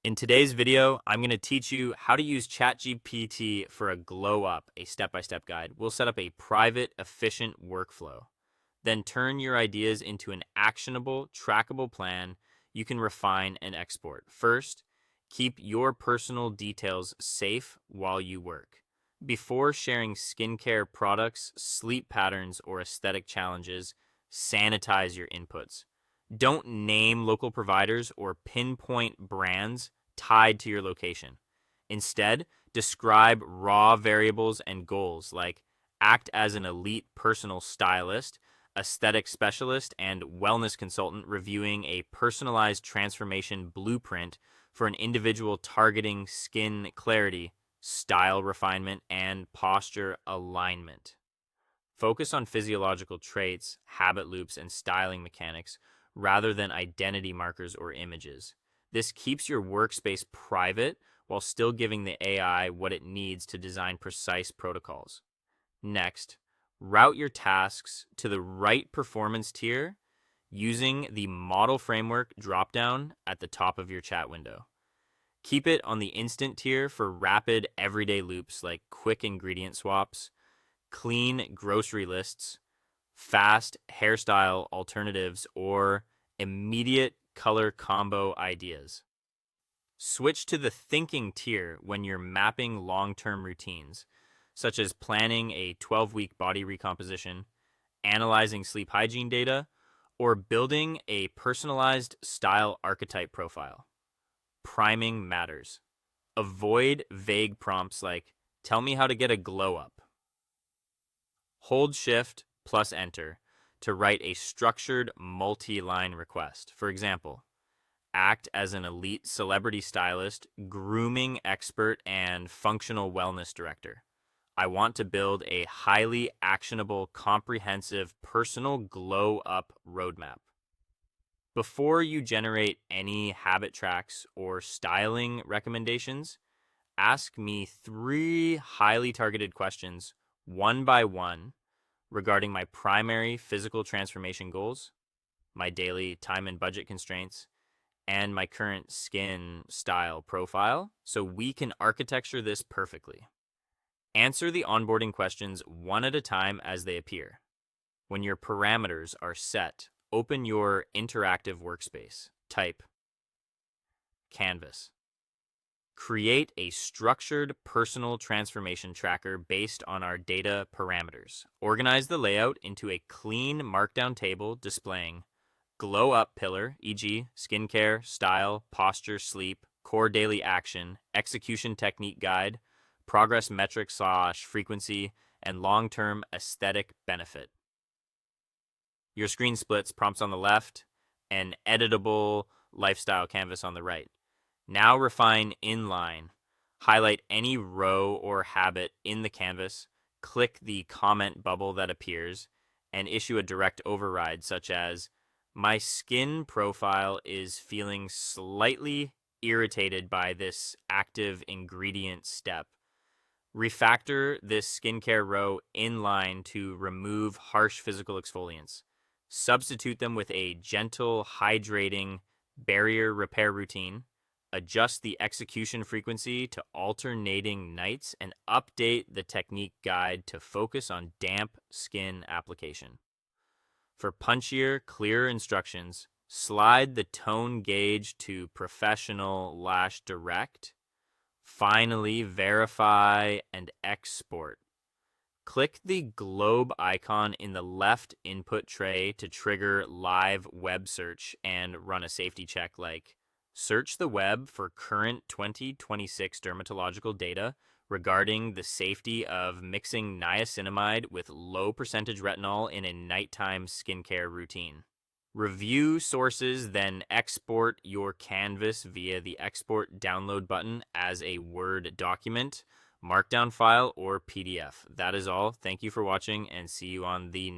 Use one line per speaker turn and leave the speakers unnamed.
In today's video, I'm going to teach you how to use ChatGPT for a glow up, a step-by-step guide. We'll set up a private, efficient workflow. Then turn your ideas into an actionable, trackable plan you can refine and export. First, keep your personal details safe while you work. Before sharing skincare products, sleep patterns, or aesthetic challenges, sanitize your inputs. Don't name local providers or pinpoint brands tied to your location. Instead, describe raw variables and goals like act as an elite personal stylist, aesthetic specialist, and wellness consultant reviewing a personalized transformation blueprint for an individual targeting skin clarity, style refinement, and posture alignment. Focus on physiological traits, habit loops, and styling mechanics rather than identity markers or images. This keeps your workspace private while still giving the AI what it needs to design precise protocols. Next, route your tasks to the right performance tier using the Model Framework dropdown at the top of your chat window. Keep it on the instant tier for rapid everyday loops like quick ingredient swaps, clean grocery lists, fast hairstyle alternatives, or immediate color combo ideas. Switch to the thinking tier when you're mapping long-term routines, such as planning a 12-week body recomposition, analyzing sleep hygiene data, or building a personalized style archetype profile. Priming matters. Avoid vague prompts like, "Tell me how to get a glow up." Hold Shift plus Enter to write a structured multi-line request. For example, act as an elite celebrity stylist, grooming expert, and functional wellness director. I want to build a highly actionable, comprehensive, personal glow-up roadmap. Before you generate any habit tracks or styling recommendations, ask me 3 highly targeted questions, one by one, regarding my primary physical transformation goals, my daily time and budget constraints, and my current skin style profile, so we can architecture this perfectly. Answer the onboarding questions one at a time as they appear. When your parameters are set, open your interactive workspace. Type Canvas. Create a structured personal transformation tracker based on our data parameters. Organize the layout into a clean markdown table displaying glow up pillar, e.g., skincare, style, posture, sleep, core daily action, execution technique guide, progress metric / frequency, and long-term aesthetic benefit. Your screen splits, prompts on the left, and editable lifestyle canvas on the right. Now refine inline. Highlight any row or habit in the canvas, click the comment bubble that appears, and issue a direct override such as, "My skin profile is feeling slightly irritated by this active ingredient step. Refactor this skincare row inline to remove harsh physical exfoliants. Substitute them with a gentle, hydrating barrier repair routine. Adjust the execution frequency to alternating nights, and update the technique guide to focus on damp skin application." For punchier, clearer instructions, slide the tone gauge to professional / direct. Finally, verify and export. Click the globe icon in the left input tray to trigger live web search and run a safety check like, search the web for current 2026 dermatological data regarding the safety of mixing niacinamide with low percentage retinol in a nighttime skincare routine. Review sources, then export your canvas via the export download button as a Word document, Markdown file, or PDF. That is all. Thank you for watching, and see you on the